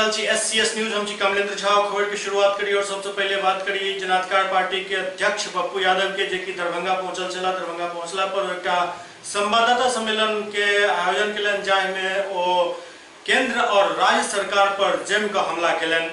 रहल छी SCS news. हम छी कमलेंद्र झा। खबर की शुरुआत करी और सबसे पहले बात करी जनाधिकार पार्टी के अध्यक्ष पप्पू यादव के, जेकि दरभंगा पहुंचल छला। दरभंगा पहुंचला पर एकटा संवाददाता सम्मेलन के आयोजन केलन, जाहिमे ओ केंद्र और राज्य सरकार पर जम के हमला केलन।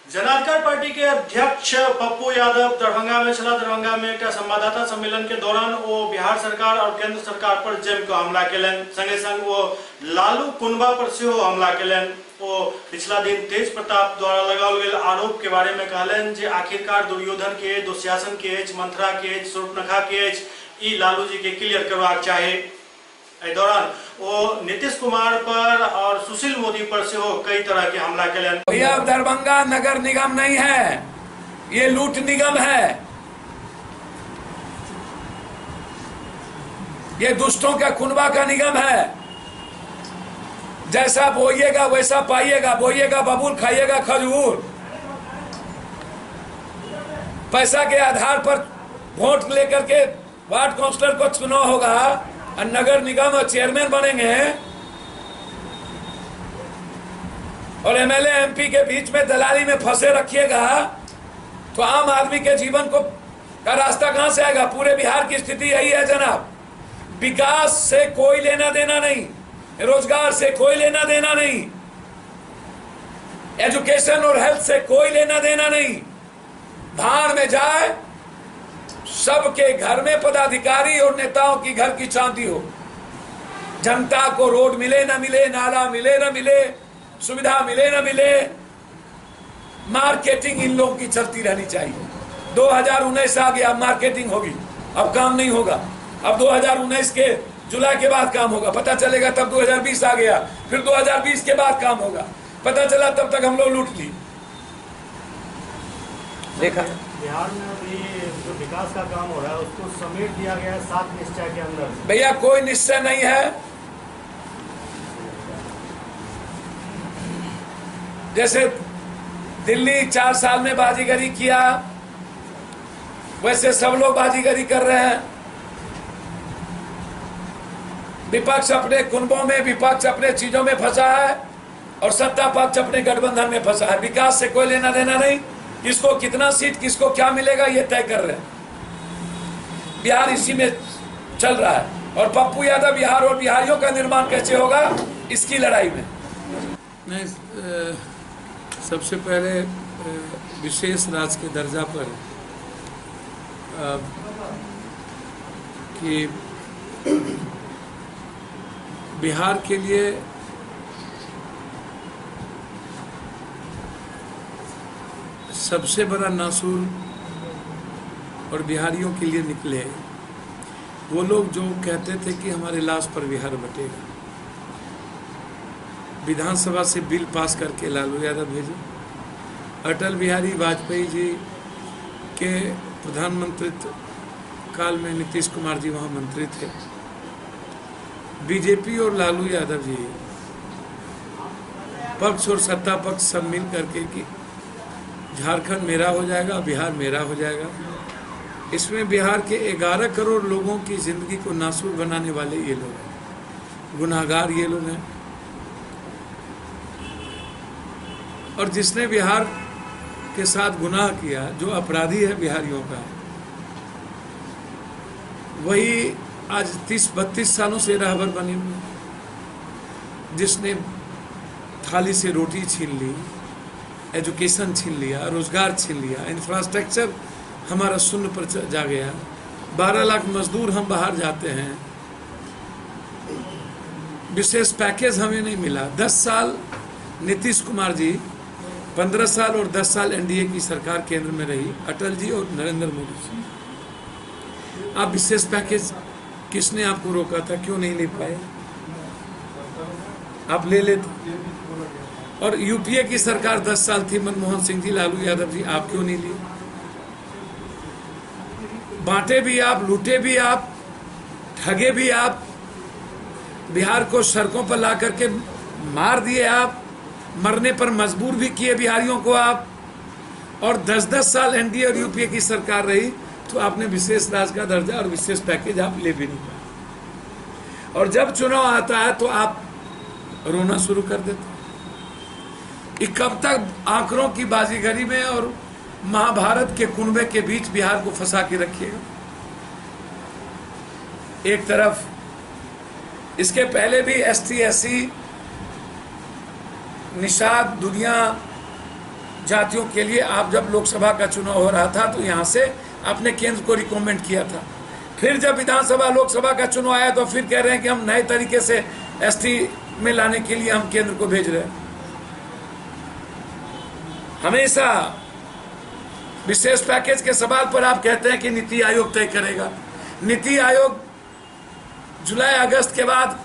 जनाधिकार पार्टी के अध्यक्ष पप्पू यादव दरभंगा में छला। दरभंगा में एक संवाददाता सम्मेलन के दौरान वो बिहार सरकार और केंद्र सरकार पर जम के हमला केलन। संगे संग वो लालू कुनबा पर सेहो हमला केलन। वो पिछला दिन तेज प्रताप द्वारा लगाओल गेल आरोप के बारे में कहलन जे आखिरकार दुर्योधन के, दुशासन के, मंथरा के, शूर्पणखा के ई लालू जी के क्लियर करवाक चाहे। दौरान वो नीतीश कुमार पर और सुशील मोदी पर से हो कई तरह के हमला केलन। भैया दरभंगा नगर निगम नहीं है, ये लूट निगम है। ये दुष्टों का कुनबा का निगम है। जैसा बोइएगा वैसा पाइएगा। बोइएगा बबूल, खाइएगा खजूर। पैसा के आधार पर वोट लेकर के वार्ड काउंसलर को चुनाव होगा और नगर निगम और चेयरमैन बनेंगे और एमएलए एमपी के बीच में दलाली में फंसे रखिएगा तो आम आदमी के जीवन को का रास्ता कहां से आएगा। पूरे बिहार की स्थिति यही है जनाब। विकास से कोई लेना देना नहीं, रोजगार से कोई लेना देना नहीं, एजुकेशन और हेल्थ से कोई लेना देना नहीं। भाड़ में जाए सबके घर में पदाधिकारी और नेताओं की घर की चांदी हो। जनता को रोड मिले ना मिले, नाला मिले ना मिले, सुविधा मिले ना मिले, मार्केटिंग इन लोगों की चलती रहनी चाहिए। 2019 आ गया, मार्केटिंग होगी, अब काम नहीं होगा। अब 2019 के जुलाई के बाद काम होगा, पता चलेगा तब 2020 आ गया, फिर 2020 के बाद काम होगा, पता चला तब तक हम लोग लूट ली। देखा बिहार में अभी जो विकास का काम हो रहा है उसको समेट दिया गया है 7 निश्चय के अंदर। भैया कोई निश्चय नहीं है। जैसे दिल्ली 4 साल में बाजीगरी किया, वैसे सब लोग बाजीगरी कर रहे हैं। विपक्ष अपने कुनबों में, विपक्ष अपने चीजों में फंसा है और सत्ता पक्ष अपने गठबंधन में फंसा है। विकास से कोई लेना देना नहीं। किसको कितना सीट, किसको क्या मिलेगा, ये तय कर रहे हैं। बिहार इसी में चल रहा है और पप्पू यादव बिहार और बिहारियों का निर्माण कैसे होगा इसकी लड़ाई में। मैं सबसे पहले विशेष राज्य के दर्जा पर कि बिहार के लिए सबसे बड़ा नासूर और बिहारियों के लिए निकले वो लोग जो कहते थे कि हमारे लाश पर बिहार बटेगा। विधानसभा से बिल पास करके लालू यादव भेजे। अटल बिहारी वाजपेयी जी के प्रधानमंत्रित्व काल में नीतीश कुमार जी वहाँ मंत्री थे। बीजेपी और लालू यादव जी पक्ष और सत्ता पक्ष सब मिल करके कि झारखंड मेरा हो जाएगा, बिहार मेरा हो जाएगा। इसमें बिहार के 11 करोड़ लोगों की जिंदगी को नासूर बनाने वाले ये लोग हैं, गुनाहगार ये लोग हैं। और जिसने बिहार के साथ गुनाह किया, जो अपराधी है बिहारियों का, वही आज 30-32 सालों से राहबर बने हुए। जिसने थाली से रोटी छीन ली, एजुकेशन छीन लिया, रोजगार छीन लिया, इंफ्रास्ट्रक्चर हमारा शून्य पर जा गया। 12 लाख मजदूर हम बाहर जाते हैं, विशेष पैकेज हमें नहीं मिला। 10 साल नीतीश कुमार जी, 15 साल और 10 साल एनडीए की सरकार केंद्र में रही, अटल जी और नरेंद्र मोदी जी। आप विशेष पैकेज किसने आपको रोका था? क्यों नहीं ले पाए? आप ले लेते। और यूपीए की सरकार 10 साल थी, मनमोहन सिंह जी, लालू यादव जी, आप क्यों नहीं लिए? बांटे भी आप, लूटे भी आप, ठगे भी आप, बिहार को सड़कों पर ला करके मार दिए आप, मरने पर मजबूर भी किए बिहारियों को आप। और 10-10 साल एनडीए और यूपीए की सरकार रही तो आपने विशेष राज्य का दर्जा और विशेष पैकेज आप ले भी नहीं पाए। और जब चुनाव आता है तो आप रोना शुरू कर देते। ये कब तक आंकड़ों की बाजीगरी में और महाभारत के कुनबे के बीच बिहार को फंसा के रखिएगा? एक तरफ इसके पहले भी ST SC निषाद दुनिया जातियों के लिए आप जब लोकसभा का चुनाव हो रहा था तो यहाँ से आपने केंद्र को रिकमेंड किया था। फिर जब विधानसभा लोकसभा का चुनाव आया तो फिर कह रहे हैं कि हम नए तरीके से ST में लाने के लिए हम केंद्र को भेज रहे हैं। हमेशा विशेष पैकेज के सवाल पर आप कहते हैं कि नीति आयोग तय करेगा। नीति आयोग जुलाई अगस्त के बाद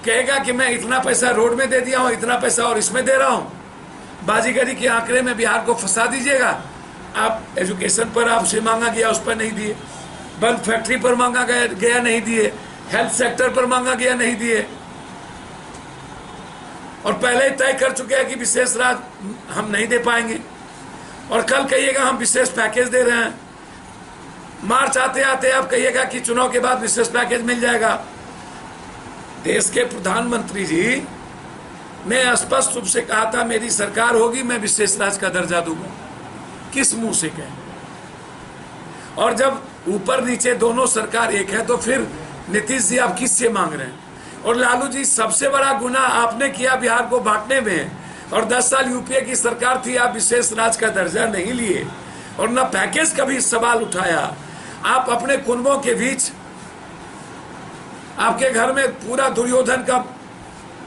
कहेगा कि मैं इतना पैसा रोड में दे दिया हूं, इतना पैसा और इसमें दे रहा हूं। बाजीगरी के आंकड़े में बिहार को फंसा दीजिएगा। आप एजुकेशन पर आपसे मांगा गया उस पर नहीं दिए, बंद फैक्ट्री पर मांगा गया नहीं दिए, हेल्थ सेक्टर पर मांगा गया नहीं दिए, और पहले ही तय कर चुके हैं कि विशेष राज हम नहीं दे पाएंगे, और कल कहिएगा हम विशेष पैकेज दे रहे हैं। मार्च आते आते आप कहिएगा कि चुनाव के बाद विशेष पैकेज मिल जाएगा। देश के प्रधानमंत्री जी ने स्पष्ट रूप से कहा था मेरी सरकार होगी मैं विशेष राज का दर्जा दूंगा। किस मुंह से कहें? और जब ऊपर नीचे दोनों सरकार एक है तो फिर नीतीश जी आप किससे मांग रहे हैं? और लालू जी सबसे बड़ा गुनाह आपने किया बिहार को बांटने में, और 10 साल यूपीए की सरकार थी, आप विशेष राज का दर्जा नहीं लिए और न पैकेज का भी सवाल उठाया। आप अपने कुनबों के बीच, आपके घर में पूरा दुर्योधन का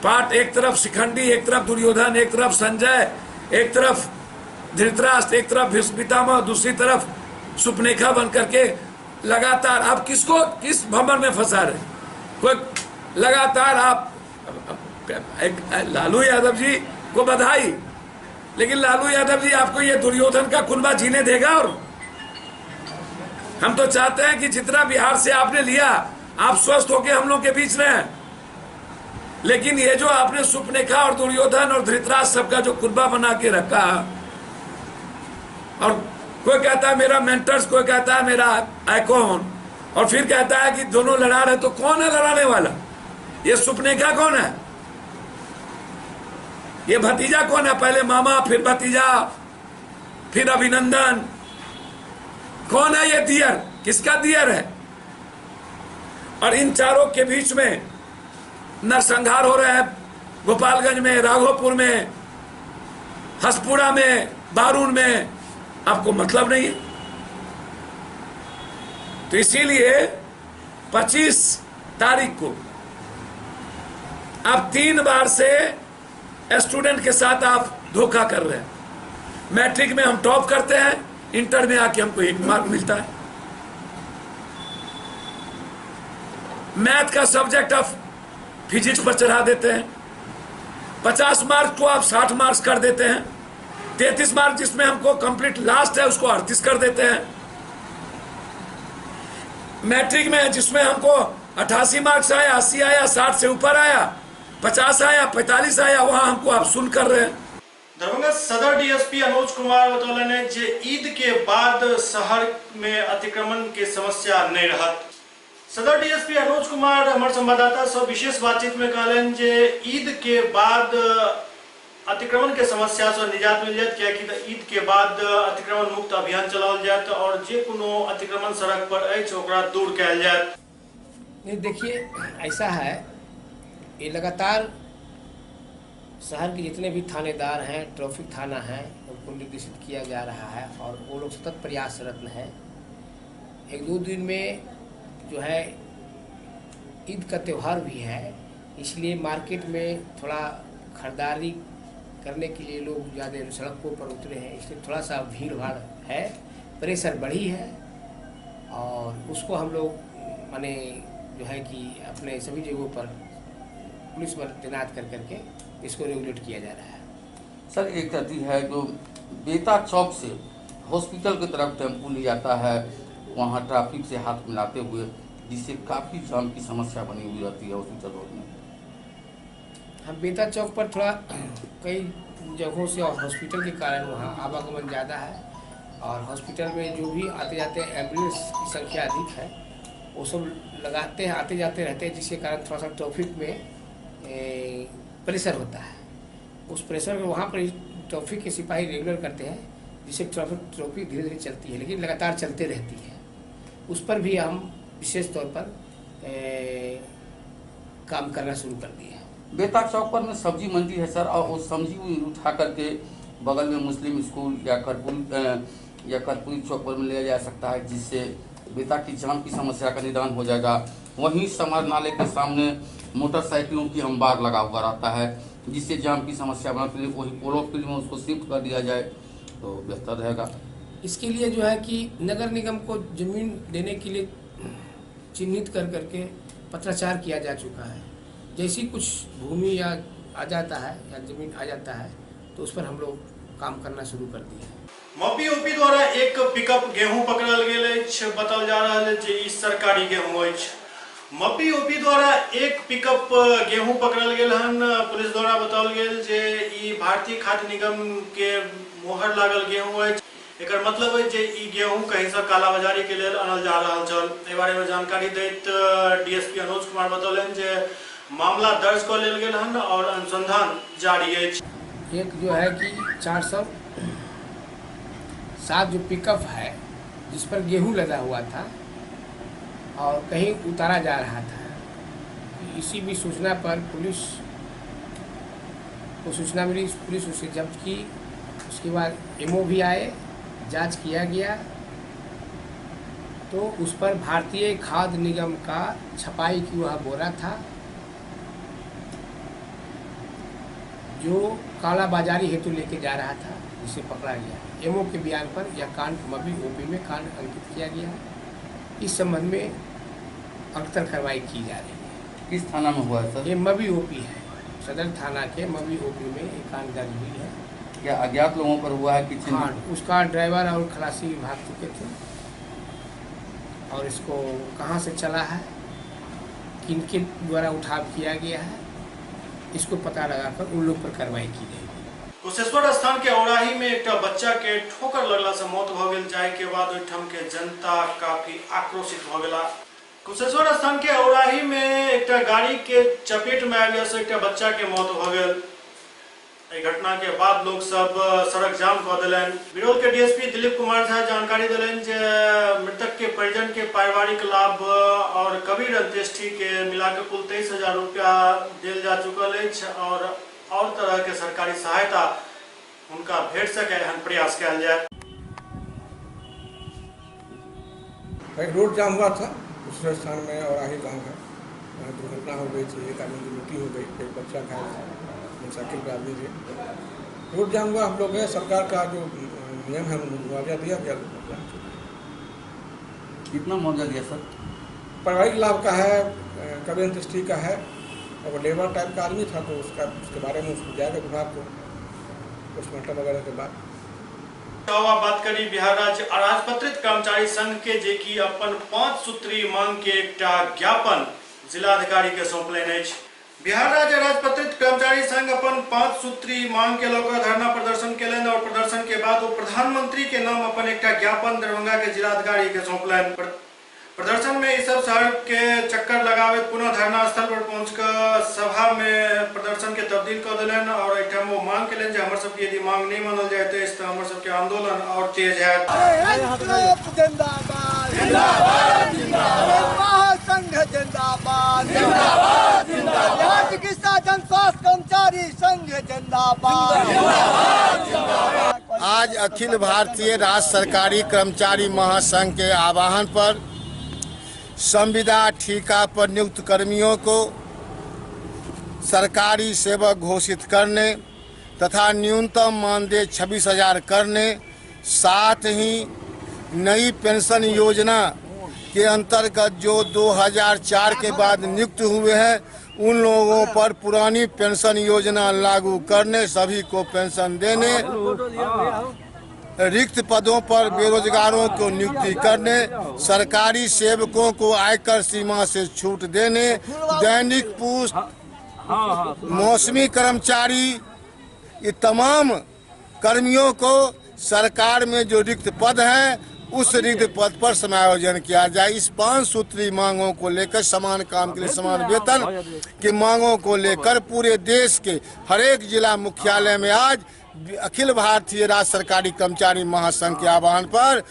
पार्ट, एक तरफ शिखंडी, एक तरफ दुर्योधन, एक तरफ संजय, एक तरफ धृतराष्ट्र, एक तरफ भीष्म पितामह, दूसरी तरफ सुपनेखा बन करके लगातार आप किसको किस भंवर में फंसा रहे? कोई लगातार आप लालू यादव जी को बधाई, लेकिन लालू यादव जी आपको ये दुर्योधन का कुनबा जीने देगा? और हम तो चाहते हैं कि जितना बिहार से आपने लिया आप स्वस्थ होकर हम लोग के बीच रहें, लेकिन ये जो आपने सुपनेखा और दुर्योधन और धृतराष्ट्र सबका जो कुनबा बना के रखा, और कोई कहता है मेरा मेंटर्स, कोई कहता है मेरा आइकॉन, और फिर कहता है कि दोनों लड़ा रहे, तो कौन है लड़ाने वाला? ये सुपनेखा कौन है? ये भतीजा कौन है? पहले मामा, फिर भतीजा, फिर अभिनंदन। कौन है ये दियर? किसका दियर है? और इन चारों के बीच में नरसंहार हो रहे हैं, गोपालगंज में, राघोपुर में, हसपुरा में, बारून में। आपको मतलब नहीं है। तो इसीलिए 25 तारीख को आप 3 बार से स्टूडेंट के साथ आप धोखा कर रहे हैं। मैट्रिक में हम टॉप करते हैं, इंटर में आके हमको 1 मार्क मिलता है। मैथ का सब्जेक्ट आप फिजिक्स पर चढ़ा देते हैं। 50 मार्क्स को आप 60 मार्क्स कर देते हैं। 33 मार्क्स जिसमें हमको कंप्लीट लास्ट है उसको 38 कर देते हैं। मैट्रिक में जिसमें हमको 88 मार्क्स आया, 80 आया, 60 से ऊपर आया, 50 आया, 45 आया, वहां हमको आप सुन कर रहे हैं। दरभंगा सदर डीएसपी अनुज कुमार बतौलन जे ईद के बाद शहर में अतिक्रमण के समस्या नहीं रहत। सदर डीएसपी अनुज कुमार हमारे संवाददाता से विशेष बातचीत में कहलन जे ईद के बाद अतिक्रमण के समस्या से निजात मिल जाए, क्या कि ईद के बाद अतिक्रमण मुक्त अभियान चलाओल जाए और जे कोनो अतिक्रमण सड़क पर अछि ओकरा दूर कयल जाए। नहीं, देखिए ऐसा है, ये लगातार शहर के जितने भी थानेदार हैं, ट्रैफिक थाना है, उनको निर्देशित किया जा रहा है और वो लोग सतत प्रयासरत हैं। 1-2 दिन में जो है ईद का त्यौहार भी है, इसलिए मार्केट में थोड़ा खरीदारी करने के लिए लोग ज़्यादा सड़कों पर उतरे हैं, इसलिए थोड़ा सा भीड़ भाड़ है, प्रेशर बढ़ी है और उसको हम लोग माने जो है कि अपने सभी जगहों पर पुलिस पर तैनात कर करके इसको रेगुलेट किया जा रहा है। सर, एक गति है जो बेता चौक से हॉस्पिटल की तरफ टेम्पू ले जाता है, वहाँ ट्रैफिक से हाथ मिलाते हुए, जिससे काफ़ी जाम की समस्या बनी हुई रहती है हॉस्पिटल रोड में। हम बेता चौक पर थोड़ा कई जगहों से और हॉस्पिटल के कारण वहाँ आवागमन ज़्यादा है और हॉस्पिटल में जो भी आते जाते एम्बुलेंस की संख्या अधिक है, वो सब लगाते हैं, आते जाते रहते हैं, जिसके कारण थोड़ा सा ट्रैफिक में प्रेशर होता है। उस प्रेशर में वहाँ पर ट्रैफिक के सिपाही रेगुलर करते हैं, जिससे ट्रैफिक धीरे धीरे चलती है, लेकिन लगातार चलते रहती है। उस पर भी हम विशेष तौर पर काम करना शुरू कर दिए हैं। बेताक चौक पर में सब्जी मंडी है सर, और उस सब्जी उठा करके बगल में मुस्लिम स्कूल या कर्पूरी चौक पर में लिया जा सकता है, जिससे बेताक की जाम की समस्या का निदान हो जाएगा। वहीं समाज नाले के सामने मोटरसाइकिलों की अंबार लगा हुआ रहता है, जिससे जाम की समस्या बनती है। वही पोलो फील्ड में उसको शिफ्ट कर दिया जाए तो बेहतर रहेगा। इसके लिए जो है कि नगर निगम को जमीन देने के लिए चिन्हित कर करके पत्राचार किया जा चुका है। जैसी कुछ भूमि या आ जाता है या जमीन आ जाता है तो उस पर हम लोग काम करना शुरू कर दिए हैं। मपी ओपी द्वारा एक पिकअप गेहूं पकड़ल गेल अछि, बताओल जा रहा है जे ई सरकारी गेहूं अछि। मपी ओपी द्वारा एक पिकअप गेहूं पकड़ल गेल हन। पुलिस द्वारा बताओल गेल जे ई भारतीय खाद्य निगम के मोहर लागल गेहूं अछि। एकर मतलब है जे ई गेहूं कहीं से कालाबाजारी के लिए अनल जा रहा छल। एहि बारे में जानकारी दैत डीएसपी अनुज कुमार बतौलन जे मामला दर्ज कर लेल गेल हन और अनुसंधान जारी अछि। एक जो है कि 407 जो पिकअप है जिस पर गेहूं लदा हुआ था और कहीं उतारा जा रहा था, इसी भी सूचना पर पुलिस को सूचना मिली, पुलिस उसे जब्त की। उसके बाद एमओ भी आए, जांच किया गया तो उस पर भारतीय खाद्य निगम का छपाई की हुआ बोरा था, जो कालाबाजारी हेतु लेके जा रहा था, जिसे पकड़ा गया। एमओ के बयान पर यह कांड मबी ओपी में कांड अंकित किया गया। इस संबंध में अख्तर कार्रवाई की जा रही है। किस थाना में हुआ है सर? ये मबी ओपी है, सदर थाना के मबी ओपी में एक कांड दर्ज हुई है। क्या अज्ञात लोगों पर हुआ है कि? हाँ, उसका ड्राइवर और खलासी विभाग चुके थे और इसको कहाँ से चला है, किनके द्वारा उठाव किया गया है, इसको पता लगाकर उन लोग पर कार्रवाई की जाएगी। कुशेश्वर स्थान के औराही में एक बच्चा के ठोकर लगला से मौत भ गेल, जाय के बाद ओहिठाम के जनता काफी आक्रोशित भ गेला। कुशेश्वर स्थान के औराही में एक गाड़ी के चपेट में आबि से एक बच्चा के मौत भ गेल। घटना के बाद लोग सब सड़क जाम कर दिलन। बिरौल के डीएसपी दिलीप कुमार झा जानकारी दिलन जे मृतक के परिजन के पारिवारिक लाभ और कबीर अंत्येष्टि के मिलाकर कुल 23,000 रुपया दिल जा चुकल अछि और तरह के सरकारी सहायता उनका भेट सके एहन प्रयास कयल जाए। रोड जाम हुआ था उस स्थान में, औराही गाँव है, वहाँ दुर्घटना हो गई थी, एक आदमी की मृत्यु हो गई, एक बच्चा घायल था, मोटरसाइकिल पर आदमी थे। रोड जाम हुआ, हम लोग है सरकार का जो नियम है मुआवजा दिया गया। कितना मुआवजा दिया सर? पारिवारिक लाभ का है, कबीर अंत्येष्टि का है, और लेबर टाइप का आदमी था तो उसके बारे में उसको जाएगा विभाग को पोस्टमार्टम वगैरह के बाद। बात करी बिहार राज्य अराजपत्रित कर्मचारी संघ के जे की अपन 5 सूत्री मांग के एकटा ज्ञापन जिलाधिकारी के सौंपलनि अछि। बिहार राज्य अराजपत्रित कर्मचारी संघ अपन 5 सूत्री मांग के लऽ कऽ धरना प्रदर्शन केलनि और प्रदर्शन के बाद वो प्रधानमंत्री के नाम अपन एकटा ज्ञापन दरभंगा के जिलाधिकारी के सौंपलनि। प्रदर्शन में इस सब शहर के चक्कर लगावे पुनः धरना स्थल पर पहुंचकर सभा में प्रदर्शन के तब्दील कर दिलन और एठाम वो मांग केलन जे हमर सबके यदि मांग नहीं मानल जाए तो हमर सबके आंदोलन और तेज हैत। जिंदाबाद जिंदाबाद जिंदाबाद महासंघ जिंदाबाद जिंदाबाद जिंदाबाद चिकित्सा जनस्वास्थ्य कर्मचारी संघ जिंदाबाद जिंदाबाद। आज अखिल भारतीय राज्य सरकारी कर्मचारी महासंघ के आह्वान पर संविदा ठेका पर नियुक्त कर्मियों को सरकारी सेवक घोषित करने तथा न्यूनतम मानदेय 26,000 करने, साथ ही नई पेंशन योजना के अंतर्गत जो 2004 के बाद नियुक्त हुए हैं उन लोगों पर पुरानी पेंशन योजना लागू करने, सभी को पेंशन देने, रिक्त पदों पर बेरोजगारों को नियुक्ति करने, सरकारी सेवकों को आयकर सीमा से छूट देने, दैनिक पोस्ट, मौसमी कर्मचारी, ये तमाम कर्मियों को सरकार में जो रिक्त पद हैं उस रिक्त पद पर समायोजन किया जाए। इस 5 सूत्री मांगों को लेकर, समान काम के लिए समान वेतन की मांगों को लेकर पूरे देश के हर एक जिला मुख्यालय में आज अखिल भारतीय राज्य सरकारी कर्मचारी महासंघ के आह्वान पर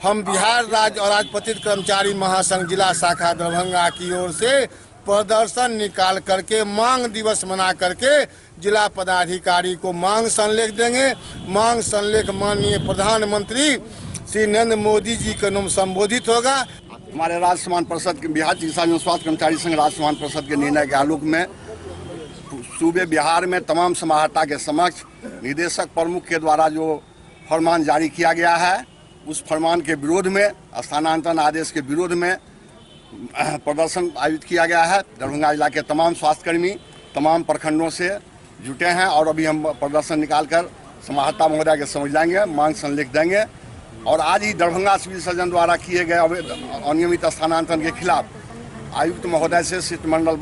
हम बिहार राज्य और राजपत्रित कर्मचारी महासंघ जिला शाखा दरभंगा की ओर से प्रदर्शन निकाल करके मांग दिवस मना करके जिला पदाधिकारी को मांग संलेख देंगे। मांग संलेख माननीय प्रधानमंत्री श्री नरेंद्र मोदी जी के नाम संबोधित होगा। हमारे राज्य सम्मान परिषद के बिहार चिकित्सा एवं स्वास्थ्य कर्मचारी संघ राज्य सम्मान परिषद के निर्णय के आलोक में सूबे बिहार में तमाम समाहर्ता के समक्ष निदेशक प्रमुख के द्वारा जो फरमान जारी किया गया है, उस फरमान के विरोध में, स्थानांतरण आदेश के विरोध में प्रदर्शन आयोजित किया गया है। दरभंगा जिला के तमाम स्वास्थ्यकर्मी तमाम प्रखंडों से जुटे हैं और अभी हम प्रदर्शन निकालकर समाहर्ता महोदय के समझ जाएंगे, मांग संलेख देंगे। और आज ही दरभंगा सिविल सर्जन द्वारा किए गए अनियमित स्थानांतरण के खिलाफ आयुक्त महोदय से शिष्टमंडल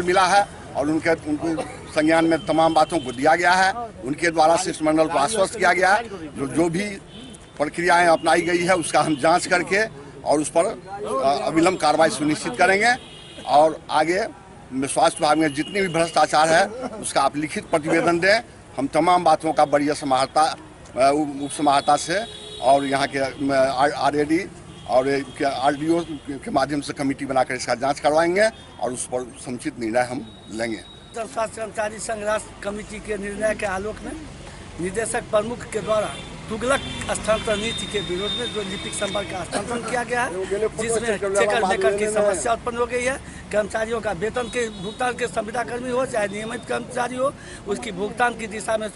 मिला है और उनको संज्ञान में तमाम बातों को दिया गया है। उनके द्वारा शिष्टमंडल को आश्वस्त किया गया है जो भी प्रक्रियाएं अपनाई गई है उसका हम जांच करके और उस पर अविलंब कार्रवाई सुनिश्चित करेंगे। और आगे स्वास्थ्य विभाग में जितनी भी भ्रष्टाचार है उसका आप लिखित प्रतिवेदन दें। हम तमाम बातों का वरीय समाहर्ता, उप समाहर्ता से और यहाँ के RAD और RDO के माध्यम से कमेटी बनाकर इसका जांच करवाएंगे और उस पर समुचित निर्णय हम लेंगे। स्वास्थ्य कर्मचारी संघ राष्ट्र कमेटी के निर्णय के आलोक में निदेशक प्रमुख के द्वारा तुगलक स्थानांतरण नीति के विरोध में जो लिपिक संपर्क का हस्तांतरण किया गया है, जिसमें चेकर मेकर की समस्या उत्पन्न हो गई है। कर्मचारियों का वेतन के भुगतान के संविदा कर्मी हो चाहे नियमित कर्मचारी हो, उसकी भुगतान की दिशा में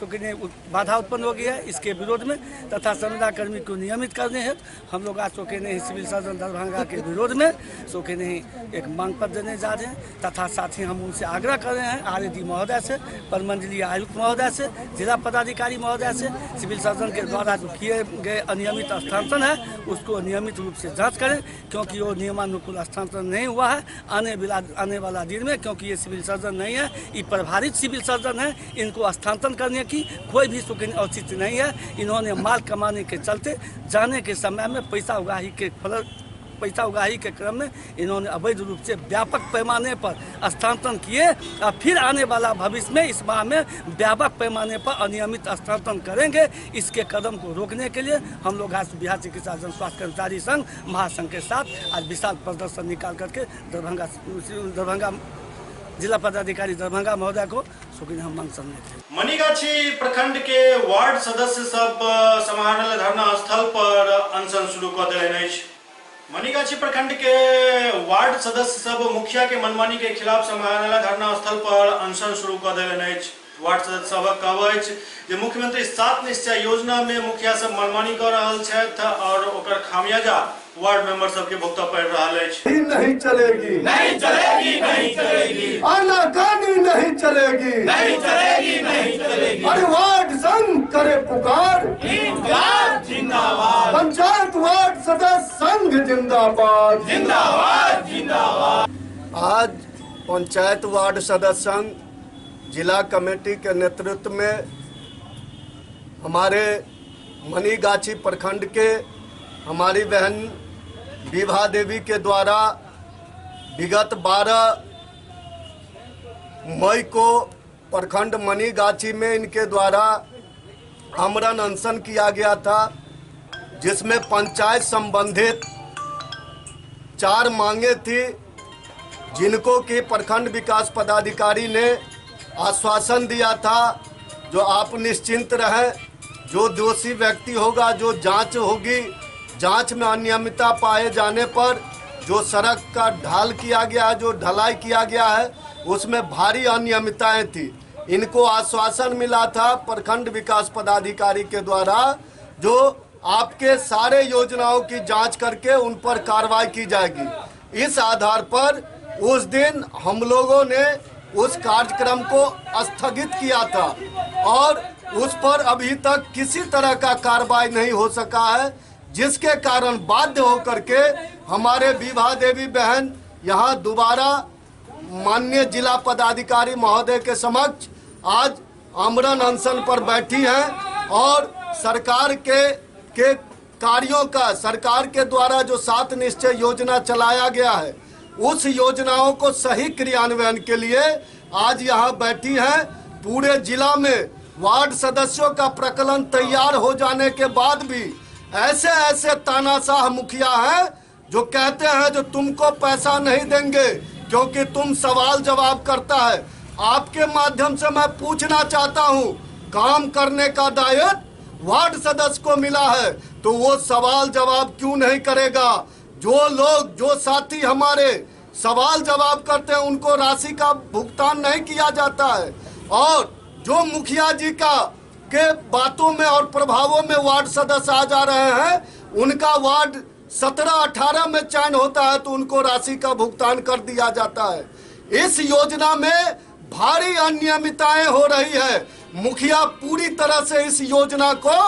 बाधा उत्पन्न हो गई है। इसके विरोध में तथा संविदा कर्मी को नियमित करने हेतु हम लोग आज सोकेने ही सिविल सर्जन दरभंगा के विरोध में सोकेने ही एक मांग पत्र देने जा रहे हैं तथा साथ ही हम उनसे आग्रह कर रहे हैं RAD महोदय से, प्रमंडलीय आयुक्त महोदय से, जिला पदाधिकारी महोदय से, सिविल सर्जन के द्वारा जो किए गए अनियमित हस्तांतरण है उसको नियमित रूप से जांच करें, क्योंकि वो नियमानुकूल हस्तांतरण नहीं हुआ है। आने वाला दिन में, क्योंकि ये सिविल सर्जन नहीं है, ये प्रभारित सिविल सर्जन है, इनको हस्तांतरण करने की कोई भी औचित्य नहीं है। इन्होंने माल कमाने के चलते जाने के समय में पैसा उगाही के क्रम में इन्होंने अवैध रूप से व्यापक पैमाने पर हस्तांतरण किए और फिर आने वाला भविष्य में इस माह में व्यापक पैमाने पर अनियमित हस्तांतरण करेंगे। इसके कदम को रोकने के लिए हम लोग आज बिहार चिकित्सा एवं स्वास्थ्य कर्मचारी संघ महासंघ के साथ आज विशाल प्रदर्शन निकाल करके दरभंगा जिला पदाधिकारी दरभंगा महोदय को हम मांग संलेख। मनीगाछी प्रखंड के वार्ड सदस्य सब समाहरणालय धरना स्थल पर अनशन शुरू कर दिले। मनीगाछी प्रखंड के वार्ड सदस्य सब मुखिया के मनमानी के खिलाफ समाहरणालय धरना स्थल पर अनशन शुरू कर दिले। वार्ड सदस्य सबक कहब जे मुख्यमंत्री 7 निश्चय योजना में मुखिया सब मनमानी कर रहल छथि और ओकर खामियाजा वार्ड मेंबर सबके भुगतऽ पड़ि रहल अछि। नहीं चलेगी, नहीं चलेगी, नहीं चलेगी, आनाकानी नहीं चलेगी, नहीं चलेगी, नहीं चलेगी। अरे वार्ड संघ करे पुकार, इंकलाब जिंदाबाद। पंचायत वार्ड सदस्य संघ जिंदाबाद, जिंदाबाद, जिंदाबाद। आज पंचायत वार्ड सदस्य संघ जिला कमेटी के नेतृत्व में हमारे मनीगाछी प्रखंड के हमारी बहन विभा देवी के द्वारा विगत 12 मई को प्रखंड मनीगाछी में इनके द्वारा आमरण अनशन किया गया था, जिसमें पंचायत संबंधित 4 मांगे थी, जिनको कि प्रखंड विकास पदाधिकारी ने आश्वासन दिया था जो आप निश्चिंत रहें, जो दोषी व्यक्ति होगा, जो जांच होगी, जांच में अनियमितता पाए जाने पर जो सड़क का ढाल किया गया, जो ढलाई किया गया है, उसमें भारी अनियमितताएं थी। इनको आश्वासन मिला था प्रखंड विकास पदाधिकारी के द्वारा जो आपके सारे योजनाओं की जांच करके उन पर कार्रवाई की जाएगी। इस आधार पर उस दिन हम लोगों ने उस कार्यक्रम को स्थगित किया था और उस पर अभी तक किसी तरह का कार्रवाई नहीं हो सका है, जिसके कारण बाध्य होकर के हमारे विभा देवी बहन यहाँ दोबारा माननीय जिला पदाधिकारी महोदय के समक्ष आज आमरण अनशन पर बैठी हैं और सरकार के कार्यों का सरकार के द्वारा जो 7 निश्चय योजना चलाया गया है, उस योजनाओं को सही क्रियान्वयन के लिए आज यहाँ बैठी है। पूरे जिला में वार्ड सदस्यों का प्रकलन तैयार हो जाने के बाद भी ऐसे ऐसे तानाशाह मुखिया हैं जो कहते हैं जो तुमको पैसा नहीं देंगे क्योंकि तुम सवाल जवाब करता है। आपके माध्यम से मैं पूछना चाहता हूं, काम करने का दायित्व वार्ड सदस्य को मिला है तो वो सवाल जवाब क्यों नहीं करेगा? जो साथी हमारे सवाल जवाब करते हैं उनको राशि का भुगतान नहीं किया जाता है, और जो मुखिया जी के बातों में और प्रभावों में वार्ड सदस्य आ जा रहे हैं, उनका वार्ड 17-18 में चयन होता है तो उनको राशि का भुगतान कर दिया जाता है। इस योजना में भारी अनियमितताएं हो रही है। मुखिया पूरी तरह से इस योजना को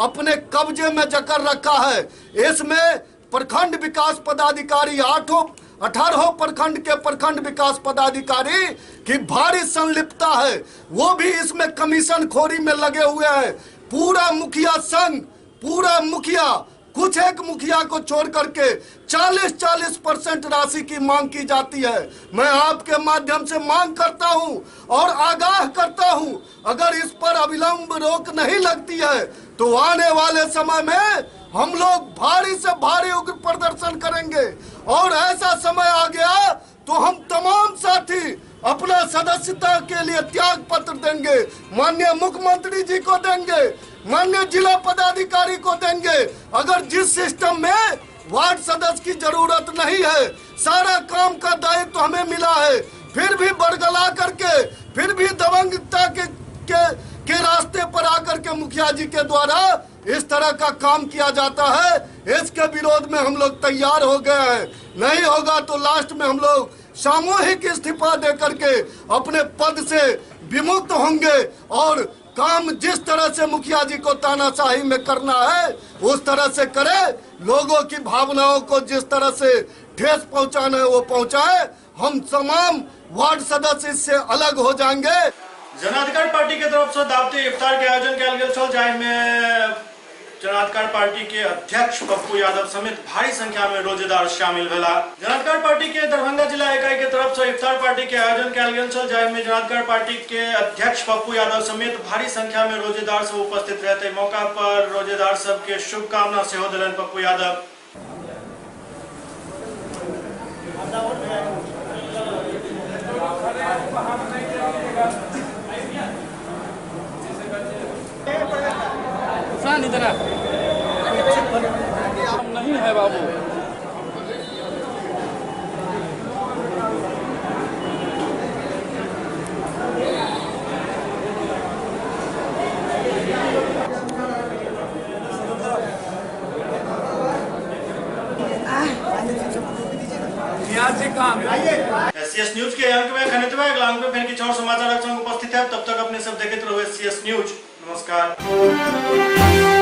अपने कब्जे में जकड़ रखा है। इसमें प्रखंड विकास पदाधिकारी 18 प्रखंड के प्रखंड विकास पदाधिकारी की भारी संलिप्तता है, वो भी इसमें कमीशन खोरी में लगे हुए हैं। पूरा मुखिया संघ, पूरा मुखिया, कुछ एक मुखिया को छोड़ करके 40% राशि की मांग की जाती है। मैं आपके माध्यम से मांग करता हूं और आगाह करता हूं, अगर इस पर अविलंब रोक नहीं लगती है तो आने वाले समय में हम लोग भारी से भारी उग्र प्रदर्शन करेंगे। और ऐसा समय आ गया तो हम तमाम साथी अपना सदस्यता के लिए त्याग पत्र देंगे, माननीय मुख्यमंत्री जी को देंगे, माननीय जिला पदाधिकारी को देंगे। अगर जिस सिस्टम में वार्ड सदस्य की जरूरत नहीं है, सारा काम का दायित्व हमें मिला है, फिर भी बरगला करके, फिर भी दबंगता के रास्ते पर आकर के मुखिया जी के द्वारा इस तरह का काम किया जाता है, इसके विरोध में हम लोग तैयार हो गए हैं। नहीं होगा तो लास्ट में हम लोग सामूहिक इस्तीफा दे करके अपने पद से विमुक्त होंगे और काम जिस तरह से मुखिया जी को तानाशाही में करना है उस तरह से करे। लोगों की भावनाओं को जिस तरह से ठेस पहुंचाना है वो पहुंचाए। हम तमाम वार्ड सदस्य इससे अलग हो जाएंगे। जनाधिकार पार्टी की तरफ से दावती इफ्तार के आयोजन किया गया, जाहिमे जनाधिकार पार्टी के अध्यक्ष पप्पू यादव समेत भारी संख्या में रोजेदार शामिल भेला। जनाधिकार पार्टी के दरभंगा जिला इकाई के तरफ से इफ्तार पार्टी के आयोजन किया गया, जाहिमे जनाधिकार पार्टी के अध्यक्ष पप्पू यादव समेत भारी संख्या में रोजेदार सब उपस्थित रहते। मौका पर रोजेदार सब के शुभकामना सेहो देलन पप्पू यादव। नहीं है बाबू, एससीएस न्यूज के अंक में खनित में अगला अंक में फिर कुछ और समाचार उपस्थित है। तब तक अपने सब देखते रहो एससीएस न्यूज। नमस्कार।